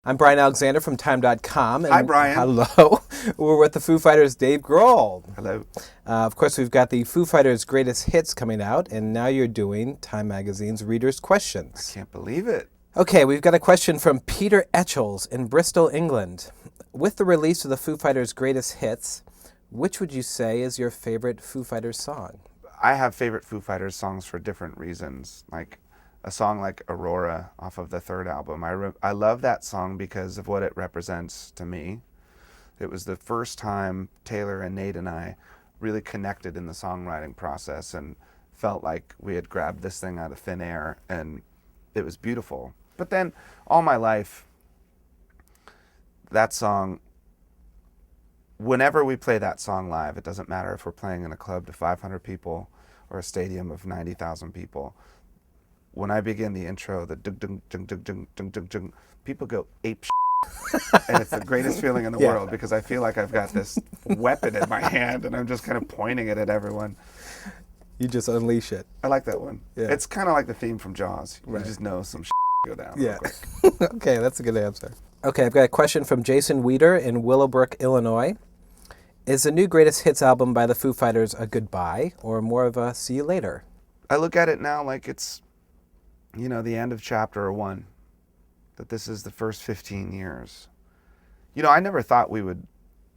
I'm Brian Alexander from Time.com. Hi, Brian. Hello. We're with the Foo Fighters' Dave Grohl. Hello. Of course, we've got the Foo Fighters' Greatest Hits coming out, and now you're doing Time Magazine's Reader's Questions. I can't believe it. Okay, we've got a question from Peter Etchells in Bristol, England. With the release of the Foo Fighters' Greatest Hits, which would you say is your favorite Foo Fighters song? I have favorite Foo Fighters songs for different reasons. Like a song like Aurora off of the third album. I love that song because of what it represents to me. It was the first time Taylor and Nate and I really connected in the songwriting process and felt like we had grabbed this thing out of thin air, and it was beautiful. But then all my life, that song, whenever we play that song live, it doesn't matter if we're playing in a club to 500 people or a stadium of 90,000 people. When I begin the intro, the dung dung dung dung dung dung dung dung, people go ape shit. And it's the greatest feeling in the world because I feel like I've got this weapon in my hand and I'm just kind of pointing it at everyone. You just unleash it. I like that one. Yeah. It's kind of like the theme from Jaws. You Right. just know some shit go down Yeah. real quick. Okay, that's a good answer. Okay, I've got a question from Jason Wieder in Willowbrook, Illinois. Is the new Greatest Hits album by the Foo Fighters a goodbye or more of a see you later? I look at it now like it's, the end of chapter 1, that this is the first 15 years. I never thought we would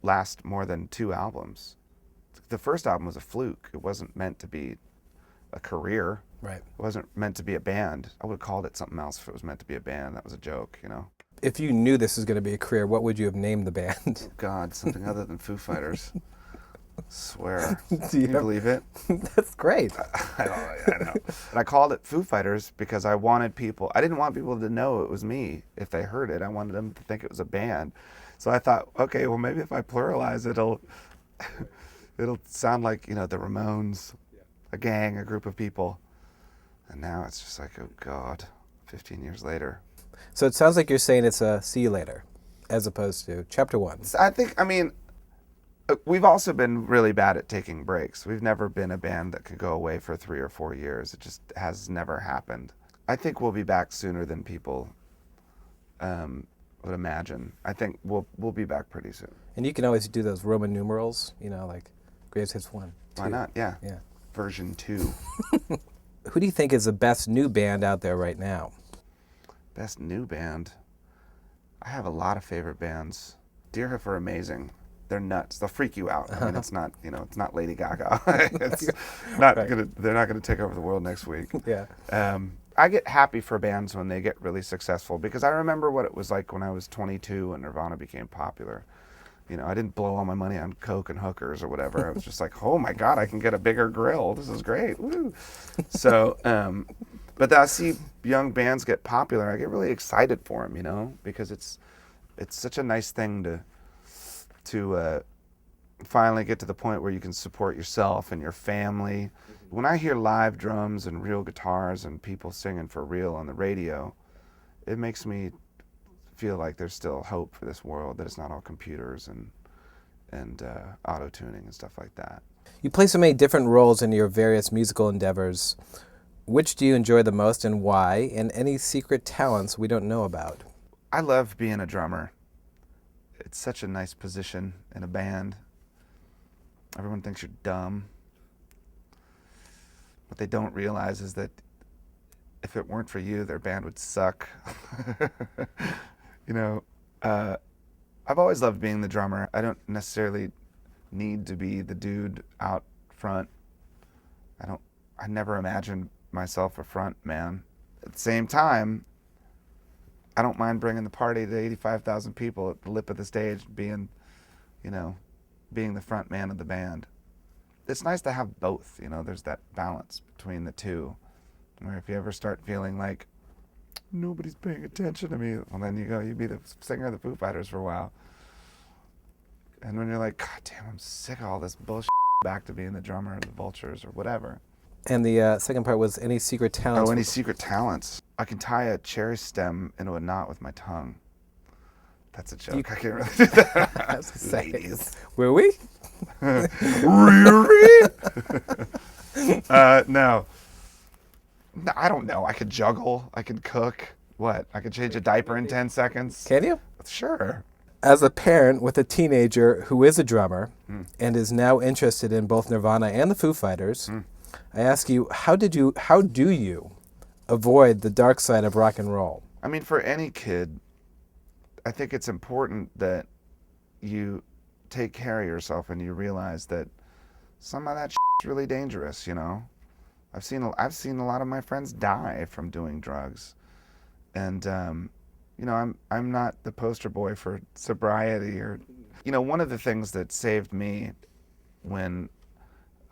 last more than 2 albums. The first album was a fluke. It wasn't meant to be a career. Right. It wasn't meant to be a band. I would have called it something else if it was meant to be a band. That was a joke, If you knew this was going to be a career, what would you have named the band? God, something other than Foo Fighters. Swear. Do Can you believe it? That's great. I know. And I called it Foo Fighters because I didn't want people to know it was me if they heard it. I wanted them to think it was a band. So I thought, okay, well maybe if I pluralize it'll sound like, the Ramones, a gang, a group of people. And now it's just like, oh God, 15 years later. So it sounds like you're saying it's a see you later as opposed to chapter 1. We've also been really bad at taking breaks. We've never been a band that could go away for 3 or 4 years. It just has never happened. I think we'll be back sooner than people would imagine. I think we'll be back pretty soon. And you can always do those Roman numerals, like Greatest Hits 1, 2. Why not? Yeah. Yeah. Version 2. Who do you think is the best new band out there right now? Best new band? I have a lot of favorite bands. Deerhoof are amazing. They're nuts. They'll freak you out. I mean, it's not, it's not Lady Gaga. It's not Right. They're not gonna take over the world next week. Yeah. I get happy for bands when they get really successful because I remember what it was like when I was 22 and Nirvana became popular. I didn't blow all my money on coke and hookers or whatever. I was just like, oh my God, I can get a bigger grill. This is great. Woo. So, but I see young bands get popular. I get really excited for them, because it's such a nice thing to finally get to the point where you can support yourself and your family. When I hear live drums and real guitars and people singing for real on the radio, it makes me feel like there's still hope for this world, that it's not all computers and auto-tuning and stuff like that. You play so many different roles in your various musical endeavors. Which do you enjoy the most and why? And any secret talents we don't know about? I love being a drummer. It's such a nice position in a band. Everyone thinks you're dumb. What they don't realize is that if it weren't for you, their band would suck. I've always loved being the drummer. I don't necessarily need to be the dude out front. I never imagined myself a front man. At the same time, I don't mind bringing the party to 85,000 people at the lip of the stage, being the front man of the band. It's nice to have both, there's that balance between the two. Where if you ever start feeling like nobody's paying attention to me, well then you be the singer of the Foo Fighters for a while. And when you're like, God damn, I'm sick of all this bullshit, back to being the drummer of the Vultures or whatever. And the second part was any secret talents? Oh, any secret talents? I can tie a cherry stem into a knot with my tongue. That's a joke. I can't really do that. Ladies. Were we? Really? No. I don't know. I could juggle. I could cook. What? I could change a diaper in 10 seconds? Can you? Sure. As a parent with a teenager who is a drummer Hmm. and is now interested in both Nirvana and the Foo Fighters, Hmm. I ask you, how do you avoid the dark side of rock and roll? I mean, for any kid, I think it's important that you take care of yourself and you realize that some of that is really dangerous, you know? I've seen a lot of my friends die from doing drugs. And you know, I'm not the poster boy for sobriety or, you know, one of the things that saved me when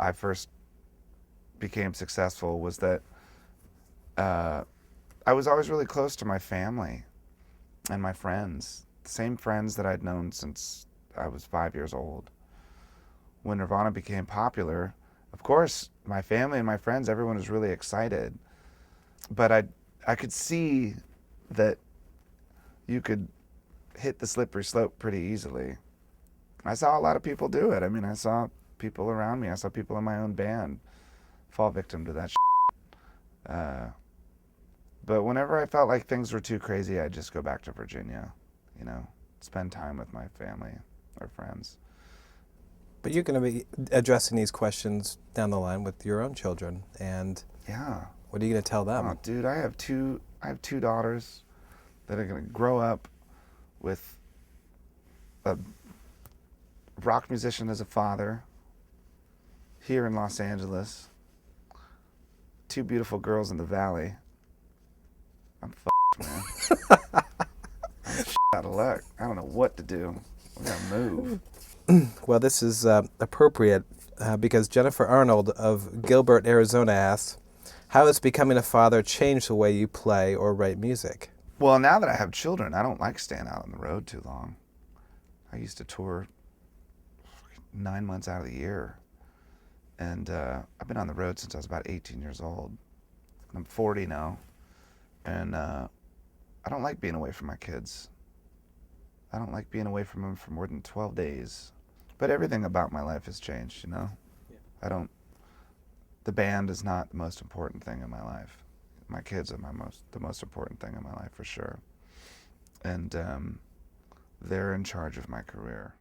I first became successful was that I was always really close to my family and my friends, the same friends that I'd known since I was 5 years old. When Nirvana became popular, of course, my family and my friends, everyone was really excited. But I could see that you could hit the slippery slope pretty easily. I saw a lot of people do it. I mean, I saw people around me. I saw people in my own band fall victim to that but whenever I felt like things were too crazy, I'd just go back to Virginia, you know, spend time with my family or friends. But you're going to be addressing these questions down the line with your own children, and Yeah. what are you going to tell them? Oh, dude, I have two daughters that are going to grow up with a rock musician as a father here in Los Angeles, two beautiful girls in the Valley. I'm f***ed, man. I'm out of luck. I don't know what to do. We gotta move. Well, this is appropriate because Jennifer Arnold of Gilbert, Arizona asks, how has becoming a father changed the way you play or write music? Well, now that I have children, I don't like staying out on the road too long. I used to tour 9 months out of the year. And I've been on the road since I was about 18 years old. I'm 40 now. And I don't like being away from my kids. I don't like being away from them for more than 12 days. But everything about my life has changed, you know? Yeah. The band is not the most important thing in my life. My kids are the most important thing in my life for sure. And they're in charge of my career.